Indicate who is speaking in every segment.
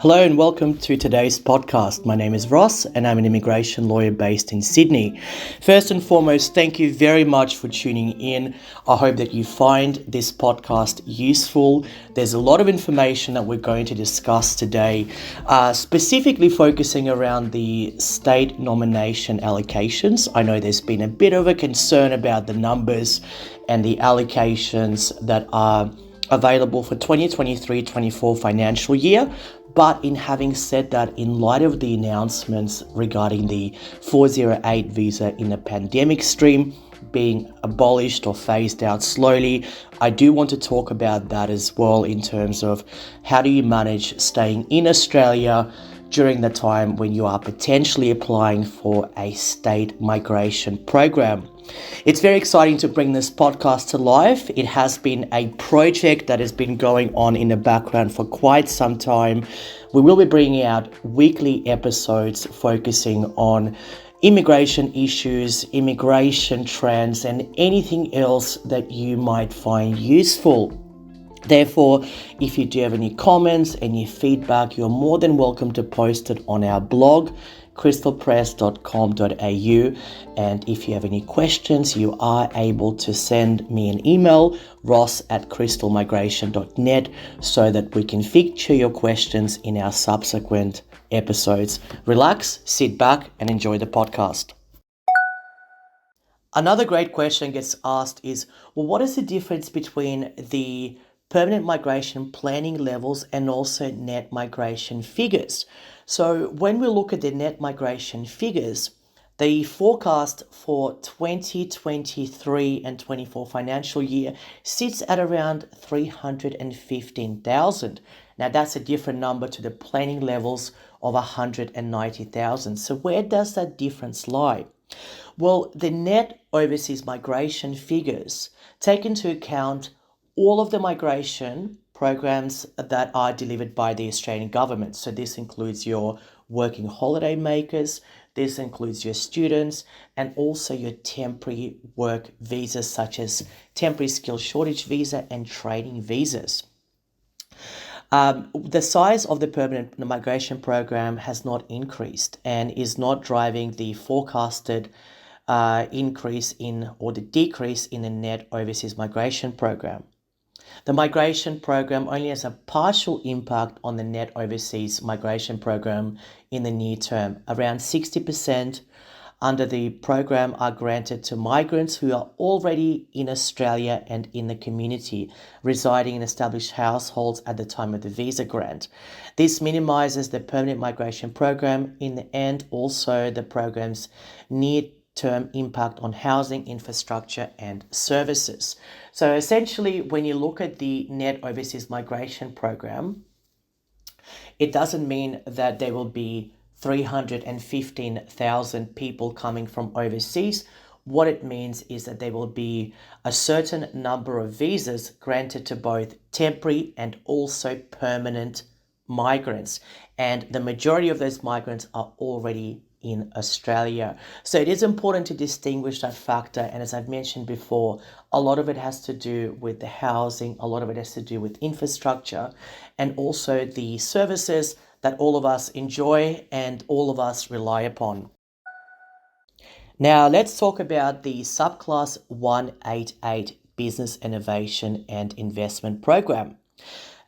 Speaker 1: Hello and welcome to today's podcast. My name is Ross and I'm an immigration lawyer based in Sydney. First and foremost, thank you very much for tuning in. I hope that you find this podcast useful. There's a lot of information that we're going to discuss today, specifically focusing around the state nomination allocations. I know there's been a bit of a concern about the numbers and the allocations that are available for 2023-24 financial year. But in having said that, in light of the announcements regarding the 408 visa in the pandemic stream being abolished or phased out slowly, I do want to talk about that as well in terms of how do you manage staying in Australia during the time when you are potentially applying for a state migration program. It's very exciting to bring this podcast to life. It has been a project that has been going on in the background for quite some time. We will be bringing out weekly episodes focusing on immigration issues, immigration trends, and anything else that you might find useful. Therefore, if you do have any comments, any feedback, you're more than welcome to post it on our blog, crystalpress.com.au. And if you have any questions, you are able to send me an email, ross@crystalmigration.net, so that we can feature your questions in our subsequent episodes. Relax, sit back, and enjoy the podcast. Another great question gets asked is, well, what is the difference between the permanent migration planning levels and also net migration figures? So when we look at the net migration figures, the forecast for 2023 and 24 financial year sits at around 315,000. Now that's a different number to the planning levels of 190,000. So where does that difference lie? Well, the net overseas migration figures take into account all of the migration programs that are delivered by the Australian government. So this includes your working holiday makers, this includes your students, and also your temporary work visas such as temporary skill shortage visa and training visas. The size of the permanent migration program has not increased and is not driving the forecasted increase in or the decrease in the net overseas migration program. The migration program only has a partial impact on the net overseas migration program in the near term. Around 60% under the program are granted to migrants who are already in Australia and in the community, residing in established households at the time of the visa grant. This minimises the permanent migration program in the end, also the program's near-term impact on housing, infrastructure and services. So essentially, when you look at the net overseas migration program, it doesn't mean that there will be 315,000 people coming from overseas. What it means is that there will be a certain number of visas granted to both temporary and also permanent migrants. And the majority of those migrants are already in Australia. So it is important to distinguish that factor. And as I've mentioned before, a lot of it has to do with the housing, a lot of it has to do with infrastructure, and also the services that all of us enjoy and all of us rely upon. Now let's talk about the Subclass 188 Business Innovation and Investment Program.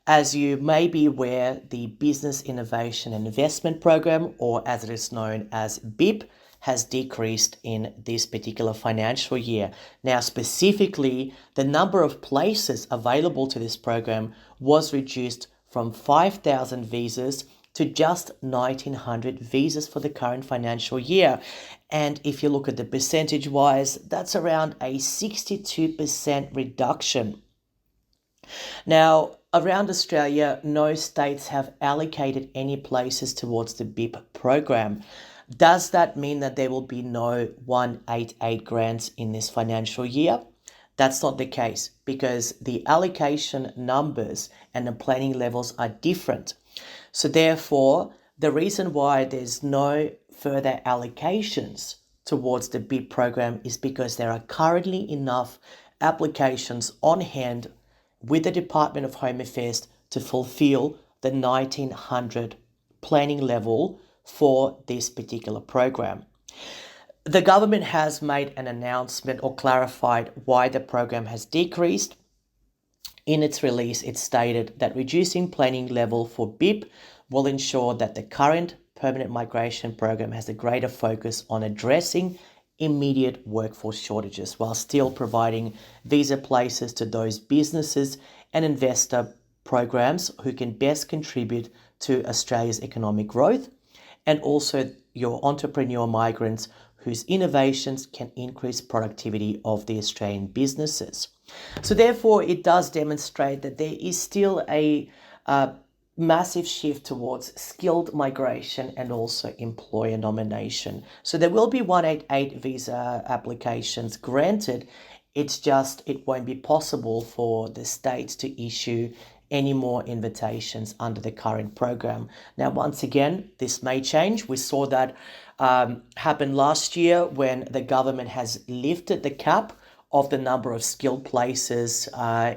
Speaker 1: As you may be aware, the Business Innovation and Investment Program, or as it is known as BIP, has decreased in this particular financial year. Now, specifically, the number of places available to this program was reduced from 5,000 visas to just 1,900 visas for the current financial year. And if you look at the percentage-wise, that's around a 62% reduction. Now, around Australia, no states have allocated any places towards the BIP program. Does that mean that there will be no 188 grants in this financial year? That's not the case because the allocation numbers and the planning levels are different. So therefore, the reason why there's no further allocations towards the BIP program is because there are currently enough applications on hand with the Department of Home Affairs to fulfill the 1,900 planning level for this particular program. The government has made an announcement or clarified why the program has decreased. In its release, it stated that reducing planning level for BIP will ensure that the current permanent migration program has a greater focus on addressing immediate workforce shortages while still providing visa places to those businesses and investor programs who can best contribute to Australia's economic growth, and also your entrepreneur migrants whose innovations can increase productivity of the Australian businesses. So therefore, it does demonstrate that there is still a massive shift towards skilled migration and also employer nomination. So there will be 188 visa applications granted. It's just it won't be possible for the states to issue any more invitations under the current program. Now, once again, this may change. We saw that happen last year when the government has lifted the cap of the number of skilled places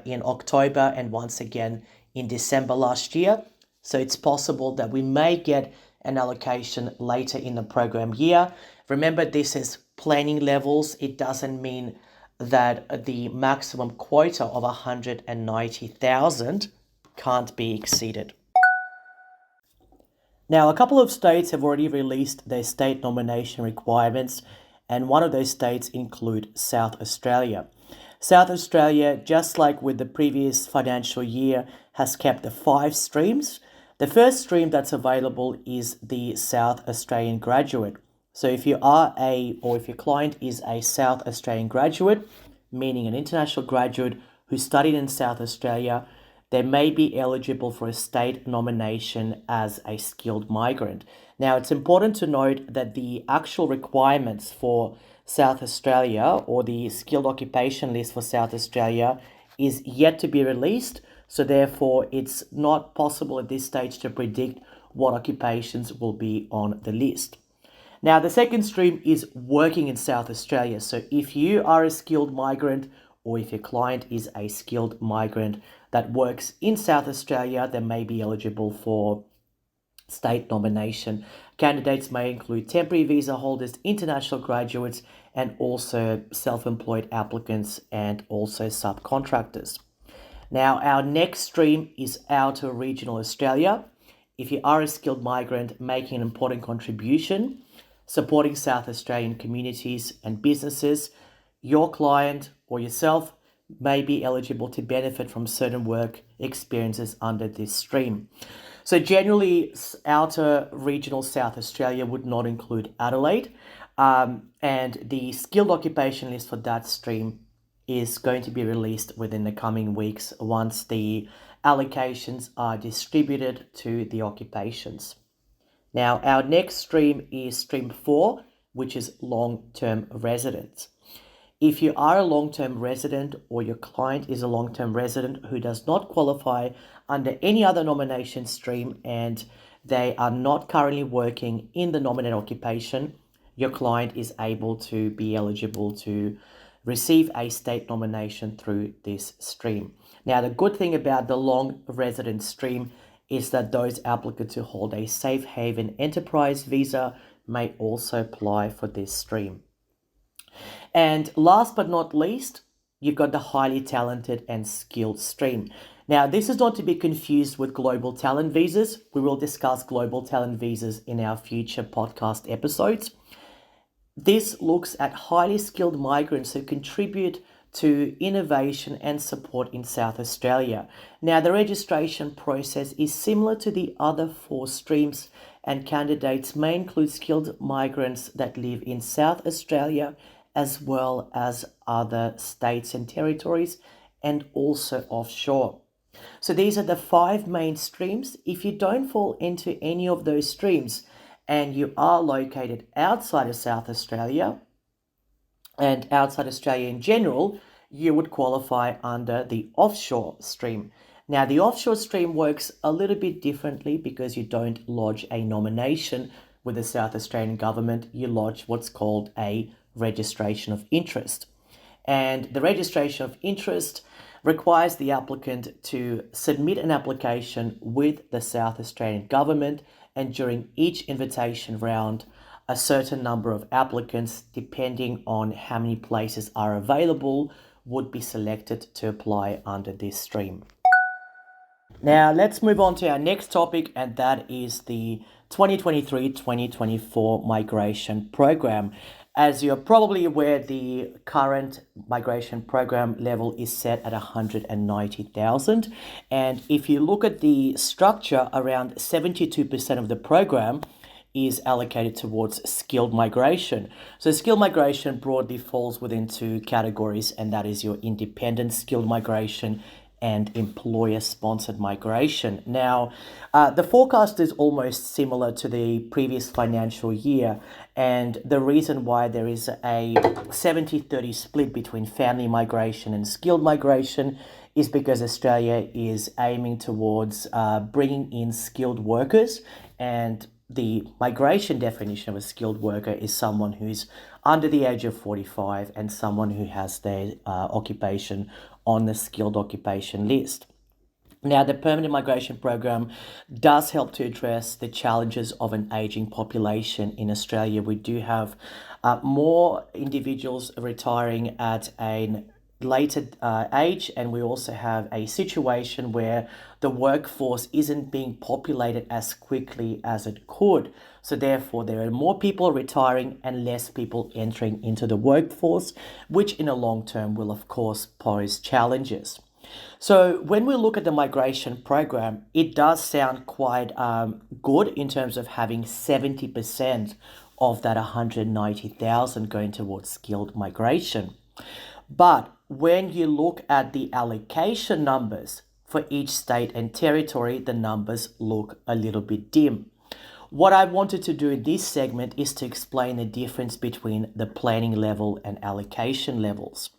Speaker 1: in October and once again in December last year. So it's possible that we may get an allocation later in the program year. Remember, this is planning levels. It doesn't mean that the maximum quota of 190,000 can't be exceeded. Now, a couple of states have already released their state nomination requirements, and one of those states include South Australia. South Australia, just like with the previous financial year, has kept the 5 streams. The first stream that's available is the South Australian graduate. So if you are if your client is a South Australian graduate, meaning an international graduate who studied in South Australia, they may be eligible for a state nomination as a skilled migrant. Now, it's important to note that the actual requirements for South Australia or the skilled occupation list for South Australia is yet to be released. So therefore, it's not possible at this stage to predict what occupations will be on the list. Now, the second stream is working in South Australia. So if you are a skilled migrant or if your client is a skilled migrant that works in South Australia, they may be eligible for state nomination. Candidates may include temporary visa holders, international graduates, and also self-employed applicants and also subcontractors. Now, our next stream is outer regional Australia. If you are a skilled migrant making an important contribution, supporting South Australian communities and businesses, your client or yourself may be eligible to benefit from certain work experiences under this stream. So generally, outer regional South Australia would not include Adelaide, and the skilled occupation list for that stream is going to be released within the coming weeks once the allocations are distributed to the occupations. Now, our next stream is stream 4, which is long-term residents. If you are a long-term resident or your client is a long-term resident who does not qualify under any other nomination stream and they are not currently working in the nominated occupation, your client is able to be eligible to receive a state nomination through this stream. Now, the good thing about the long resident stream is that those applicants who hold a safe haven enterprise visa may also apply for this stream. And last but not least, you've got the highly talented and skilled stream. Now, this is not to be confused with global talent visas. We will discuss global talent visas in our future podcast episodes. This looks at highly skilled migrants who contribute to innovation and support in South Australia. Now, the registration process is similar to the other 4 streams, and candidates may include skilled migrants that live in South Australia as well as other states and territories, and also offshore. So these are the 5 main streams. If you don't fall into any of those streams and you are located outside of South Australia and outside Australia in general, you would qualify under the offshore stream. Now, the offshore stream works a little bit differently because you don't lodge a nomination with the South Australian government. You lodge what's called a registration of interest. And the registration of interest requires the applicant to submit an application with the South Australian government, and during each invitation round, a certain number of applicants, depending on how many places are available, would be selected to apply under this stream. Now, let's move on to our next topic, and that is the 2023-2024 migration program. As you're probably aware, the current migration program level is set at 190,000. And if you look at the structure, around 72% of the program is allocated towards skilled migration. So skilled migration broadly falls within two categories, and that is your independent skilled migration and employer-sponsored migration. Now, the forecast is almost similar to the previous financial year, and the reason why there is a 70-30 split between family migration and skilled migration is because Australia is aiming towards bringing in skilled workers, and the migration definition of a skilled worker is someone who's under the age of 45 and someone who has their occupation on the skilled occupation list. Now, the permanent migration program does help to address the challenges of an aging population in Australia. We do have more individuals retiring at a later age, and we also have a situation where the workforce isn't being populated as quickly as it could. So therefore, there are more people retiring and less people entering into the workforce, which in a long term will of course pose challenges. So when we look at the migration program, it does sound quite good in terms of having 70% of that 190,000 going towards skilled migration. But when you look at the allocation numbers for each state and territory, the numbers look a little bit dim. What I wanted to do in this segment is to explain the difference between the planning level and allocation levels.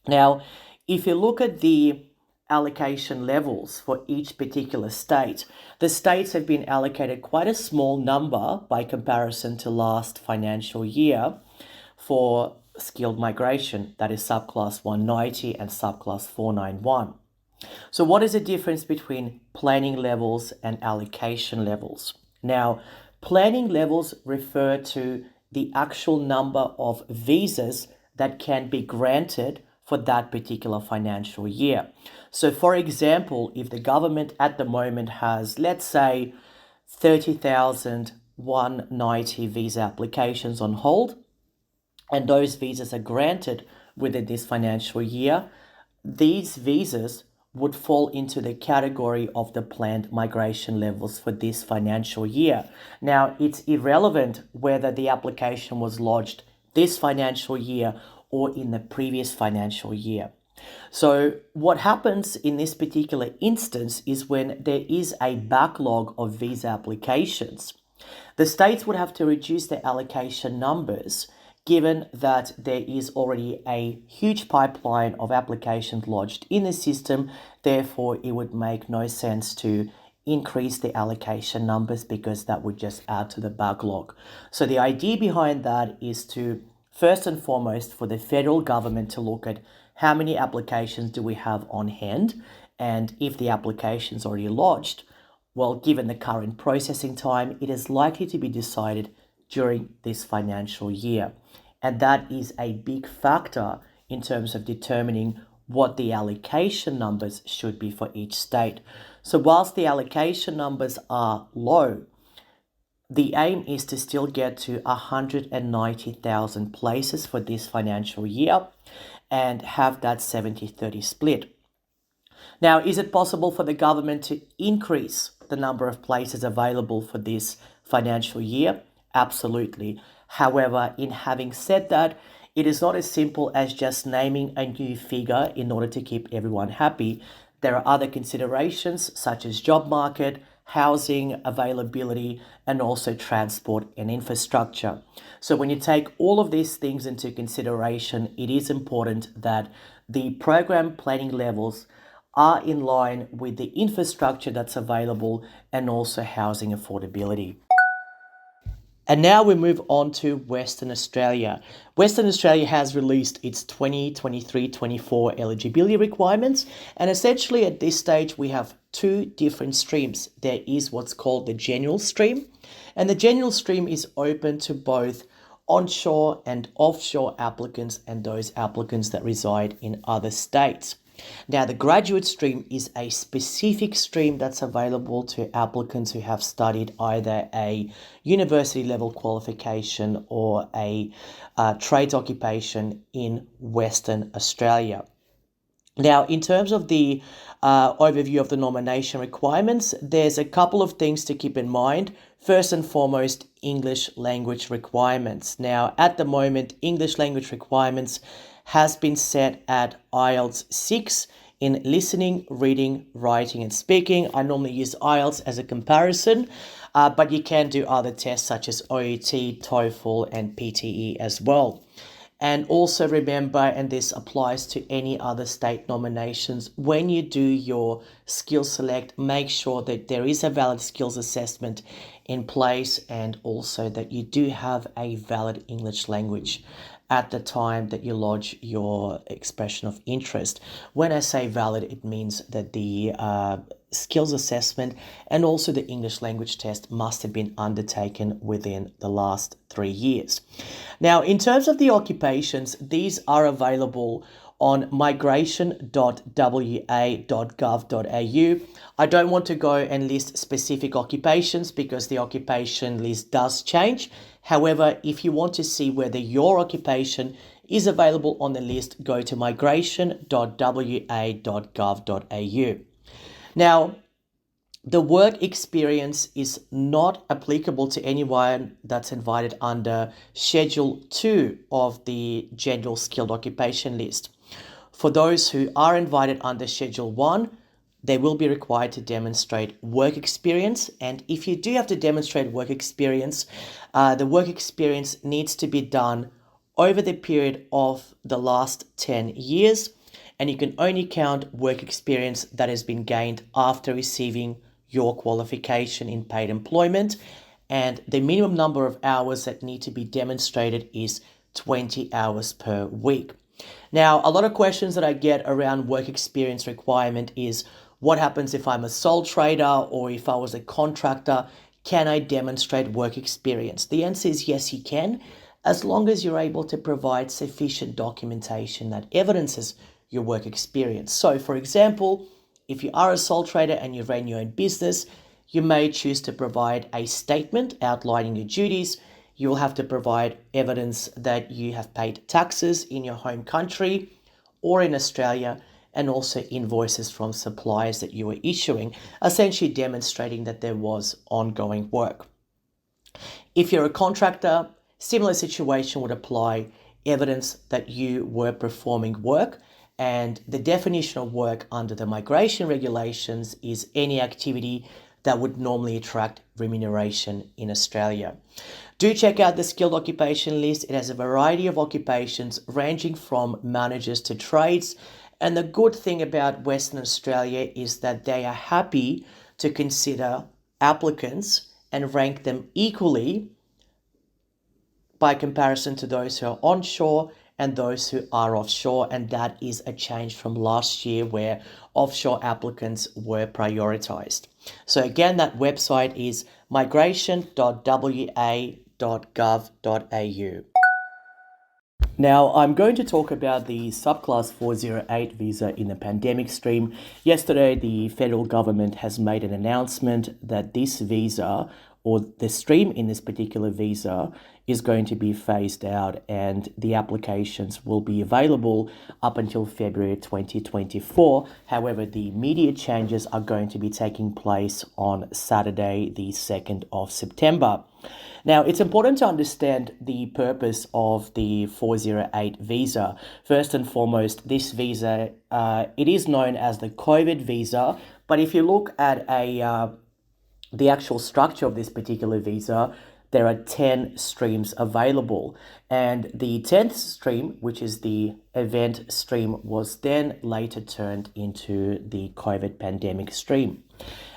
Speaker 1: Now, if you look at the allocation levels for each particular state, the states have been allocated quite a small number by comparison to last financial year for skilled migration, that is subclass 190 and subclass 491. So what is the difference between planning levels and allocation levels? Now, planning levels refer to the actual number of visas that can be granted for that particular financial year. So for example, if the government at the moment has, let's say, 30,190 visa applications on hold, and those visas are granted within this financial year, these visas would fall into the category of the planned migration levels for this financial year. Now, it's irrelevant whether the application was lodged this financial year or in the previous financial year. So what happens in this particular instance is when there is a backlog of visa applications, the states would have to reduce their allocation numbers, given that there is already a huge pipeline of applications lodged in the system. Therefore, it would make no sense to increase the allocation numbers because that would just add to the backlog. So the idea behind that is to, first and foremost, for the federal government to look at how many applications do we have on hand, and if the application is already lodged, well, given the current processing time, it is likely to be decided during this financial year. And that is a big factor in terms of determining what the allocation numbers should be for each state. So whilst the allocation numbers are low, the aim is to still get to 190,000 places for this financial year and have that 70-30 split. Now, is it possible for the government to increase the number of places available for this financial year? Absolutely. However, in having said that, it is not as simple as just naming a new figure in order to keep everyone happy. There are other considerations such as job market, housing availability, and also transport and infrastructure. So when you take all of these things into consideration, it is important that the program planning levels are in line with the infrastructure that's available and also housing affordability. And now we move on to Western Australia. Western Australia has released its 2023-24 eligibility requirements, and essentially at this stage we have two different streams. There is what's called the general stream, and the general stream is open to both onshore and offshore applicants and those applicants that reside in other states. Now, the graduate stream is a specific stream that's available to applicants who have studied either a university level qualification or a trades occupation in Western Australia. Now, in terms of the overview of the nomination requirements, there's a couple of things to keep in mind. First and foremost, English language requirements. Now, at the moment, English language requirements has been set at IELTS 6 in listening, reading, writing, and speaking. I normally use IELTS as a comparison, but you can do other tests such as OET, TOEFL, and PTE as well. And also remember, and this applies to any other state nominations, when you do your skills select, make sure that there is a valid skills assessment in place and also that you do have a valid English language at the time that you lodge your expression of interest. When I say valid, it means that the skills assessment and also the English language test must have been undertaken within the last 3 years. Now, in terms of the occupations, these are available on migration.wa.gov.au. I don't want to go and list specific occupations because the occupation list does change. However, if you want to see whether your occupation is available on the list, go to migration.wa.gov.au. Now, the work experience is not applicable to anyone that's invited under Schedule 2 of the General Skilled Occupation List. For those who are invited under Schedule 1, they will be required to demonstrate work experience. And if you do have to demonstrate work experience, the work experience needs to be done over the period of the last 10 years. And you can only count work experience that has been gained after receiving your qualification in paid employment. And the minimum number of hours that need to be demonstrated is 20 hours per week. Now, a lot of questions that I get around work experience requirement is, what happens if I'm a sole trader or if I was a contractor? Can I demonstrate work experience? The answer is yes, you can, as long as you're able to provide sufficient documentation that evidences your work experience. So, for example, if you are a sole trader and you run your own business, you may choose to provide a statement outlining your duties. You will have to provide evidence that you have paid taxes in your home country or in Australia, and also invoices from suppliers that you were issuing, essentially demonstrating that there was ongoing work. If you're a contractor, similar situation would apply, evidence that you were performing work. And the definition of work under the migration regulations is any activity that would normally attract remuneration in Australia. Do check out the skilled occupation list. It has a variety of occupations ranging from managers to trades. And the good thing about Western Australia is that they are happy to consider applicants and rank them equally by comparison to those who are onshore and those who are offshore. And that is a change from last year where offshore applicants were prioritized. So again, that website is migration.wa.gov.au. Now, I'm going to talk about the Subclass 408 visa in the pandemic stream. Yesterday, the federal government has made an announcement that this visa, or the stream in this particular visa, is going to be phased out and the applications will be available up until February 2024. However, the immediate changes are going to be taking place on Saturday, the 2nd of September. Now, it's important to understand the purpose of the 408 visa. First and foremost, this visa, it is known as the COVID visa, but if you look at the actual structure of this particular visa, there are 10 streams available. And the 10th stream, which is the event stream, was then later turned into the COVID pandemic stream.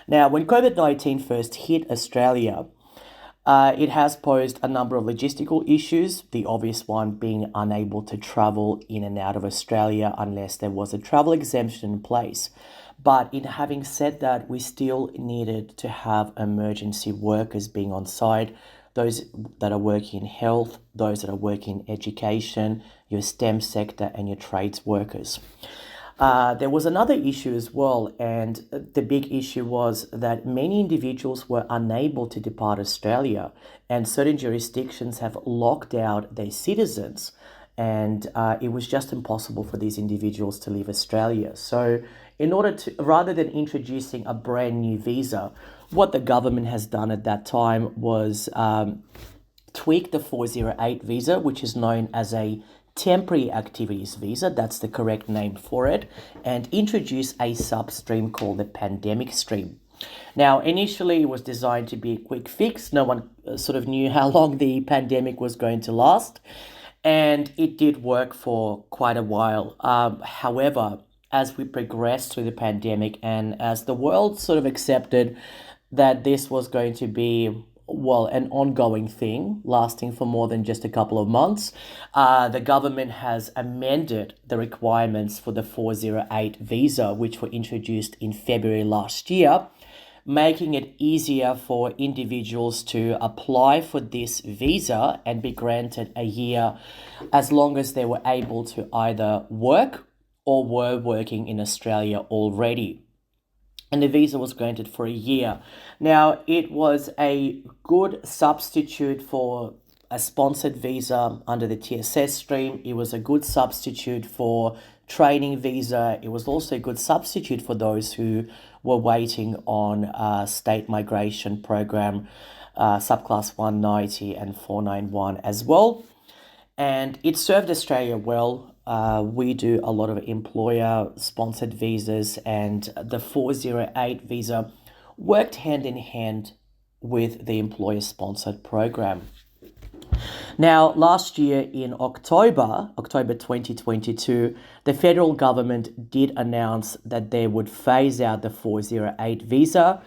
Speaker 1: Now, when COVID-19 first hit Australia, It has posed a number of logistical issues, the obvious one being unable to travel in and out of Australia unless there was a travel exemption in place. But in having said that, we still needed to have emergency workers being on site, those that are working in health, those that are working in education, your STEM sector, and your trades workers. There was another issue as well, and the big issue was that many individuals were unable to depart Australia, and certain jurisdictions have locked out their citizens, and it was just impossible for these individuals to leave Australia. So, in order to, rather than introducing a brand new visa, what the government has done at that time was tweak the 408 visa, which is known as a temporary activities visa, that's the correct name for it, and introduce a sub-stream called the pandemic stream. Now, initially it was designed to be a quick fix. No one sort of knew how long the pandemic was going to last, and it did work for quite a while. However, as we progressed through the pandemic and as the world sort of accepted that this was going to be, well, an ongoing thing lasting for more than just a couple of months, the government has amended the requirements for the 408 visa, which were introduced in February last year, making it easier for individuals to apply for this visa and be granted a year as long as they were able to either work or were working in Australia already. And the visa was granted for a year. Now, it was a good substitute for a sponsored visa under the TSS stream. It was a good substitute for training visa. It was also a good substitute for those who were waiting on a state migration program, Subclass 190 and 491 as well. And it served Australia well. We do a lot of employer-sponsored visas, and the 408 visa worked hand in hand with the employer-sponsored program. Now, last year in October 2022, the federal government did announce that they would phase out the 408 visa,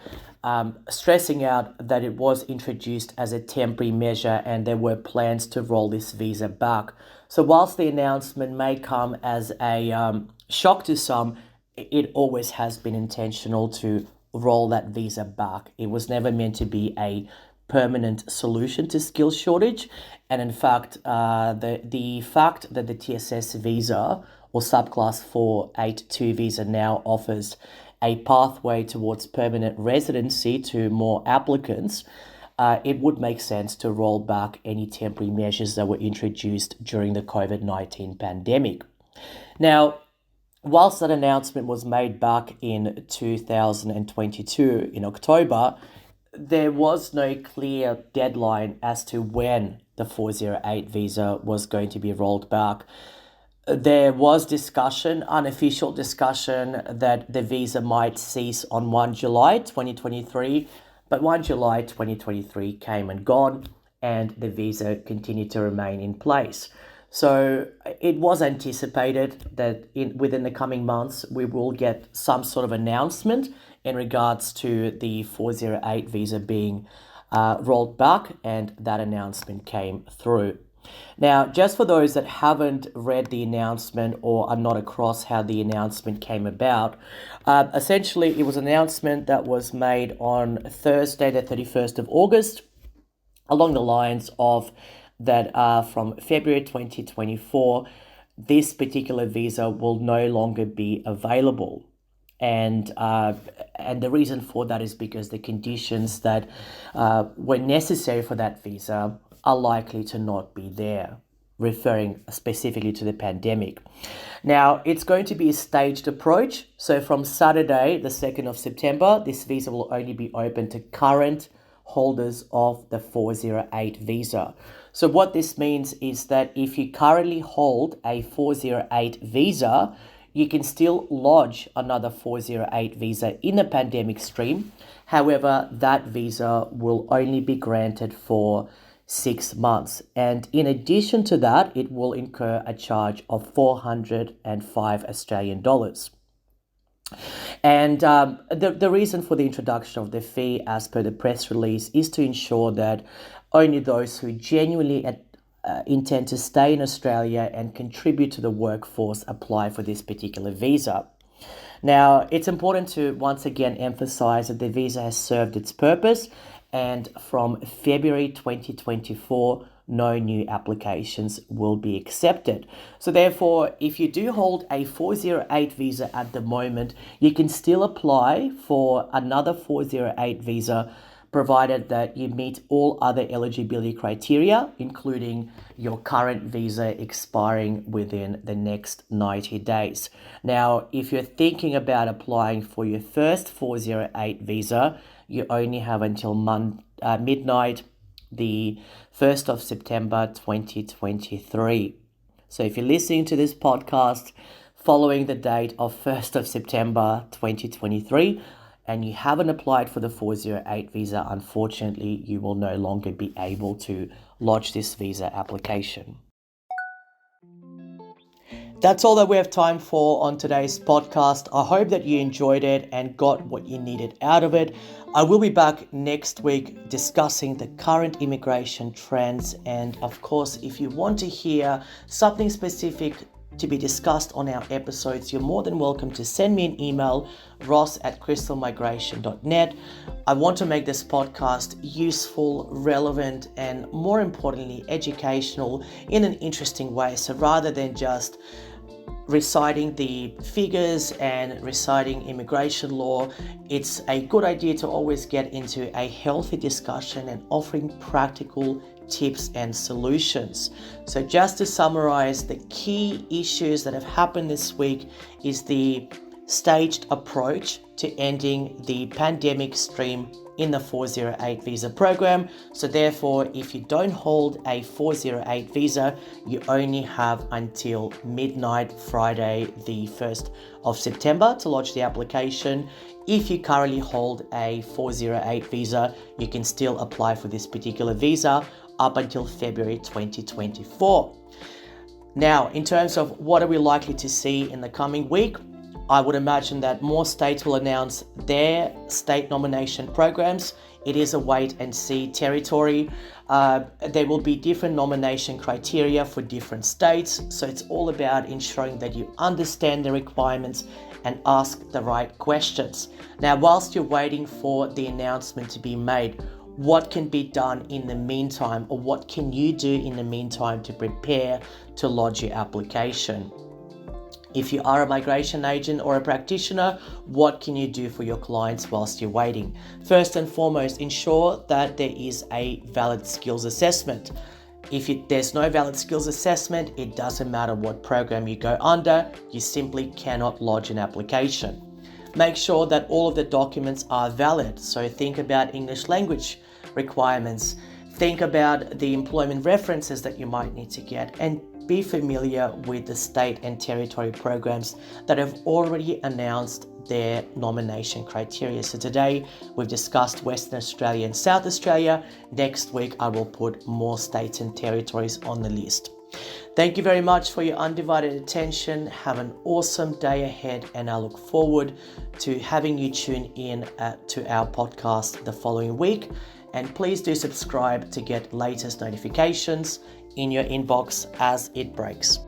Speaker 1: stressing out that it was introduced as a temporary measure and there were plans to roll this visa back. So whilst the announcement may come as a shock to some, it always has been intentional to roll that visa back. It was never meant to be a permanent solution to skills shortage. And in fact, the fact that the TSS visa or subclass 482 visa now offers a pathway towards permanent residency to more applicants, it would make sense to roll back any temporary measures that were introduced during the COVID-19 pandemic. Now, whilst that announcement was made back in 2022 in October, there was no clear deadline as to when the 408 visa was going to be rolled back. There was discussion, unofficial discussion, that the visa might cease on 1 July 2023, but 1 July 2023 came and gone, and the visa continued to remain in place. So it was anticipated that within the coming months, we will get some sort of announcement in regards to the 408 visa being rolled back, and that announcement came through. Now, just for those that haven't read the announcement or are not across how the announcement came about, essentially it was an announcement that was made on Thursday, the 31st of August, along the lines of that from February 2024, this particular visa will no longer be available. And the reason for that is because the conditions that were necessary for that visa are likely to not be there, referring specifically to the pandemic. Now, it's going to be a staged approach. So from Saturday, the 2nd of September, this visa will only be open to current holders of the 408 visa. So what this means is that if you currently hold a 408 visa, you can still lodge another 408 visa in the pandemic stream. However, that visa will only be granted for 6 months. And in addition to that, it will incur a charge of 405 Australian dollars. And the reason for the introduction of the fee, as per the press release, is to ensure that only those who genuinely intend to stay in Australia and contribute to the workforce apply for this particular visa. Now, it's important to once again emphasize that the visa has served its purpose, and from February 2024, no new applications will be accepted. So therefore, if you do hold a 408 visa at the moment, you can still apply for another 408 visa, provided that you meet all other eligibility criteria, including your current visa expiring within the next 90 days. Now, if you're thinking about applying for your first 408 visa, you only have until midnight, the 1st of September 2023. So if you're listening to this podcast following the date of 1st of September 2023, and you haven't applied for the 408 visa, unfortunately, you will no longer be able to lodge this visa application. That's all that we have time for on today's podcast. I hope that you enjoyed it and got what you needed out of it. I will be back next week discussing the current immigration trends. And of course, if you want to hear something specific to be discussed on our episodes, you're more than welcome to send me an email, ross@crystalmigration.net. I want to make this podcast useful, relevant, and more importantly, educational in an interesting way. So rather than just reciting the figures and reciting immigration law, it's a good idea to always get into a healthy discussion and offering practical tips and solutions. So just to summarize, the key issues that have happened this week is the staged approach to ending the pandemic stream in the 408 visa program. So therefore, if you don't hold a 408 visa, you only have until midnight Friday, the 1st of September to lodge the application. If you currently hold a 408 visa, you can still apply for this particular visa up until February 2024. Now, in terms of what are we likely to see in the coming week, I would imagine that more states will announce their state nomination programs. It is a wait and see territory. There will be different nomination criteria for different states. So it's all about ensuring that you understand the requirements and ask the right questions. Now, whilst you're waiting for the announcement to be made, what can be done in the meantime, or what can you do in the meantime to prepare to lodge your application? If you are a migration agent or a practitioner, what can you do for your clients whilst you're waiting? First and foremost, ensure that there is a valid skills assessment. If there's no valid skills assessment, it doesn't matter what program you go under, you simply cannot lodge an application. Make sure that all of the documents are valid. So think about English language requirements. Think about the employment references that you might need to get, and be familiar with the state and territory programs that have already announced their nomination criteria. So today we've discussed Western Australia and South Australia. Next week I will put more states and territories on the list. Thank you very much for your undivided attention. Have an awesome day ahead, and I look forward to having you tune in to our podcast the following week. And please do subscribe to get latest notifications in your inbox as it breaks.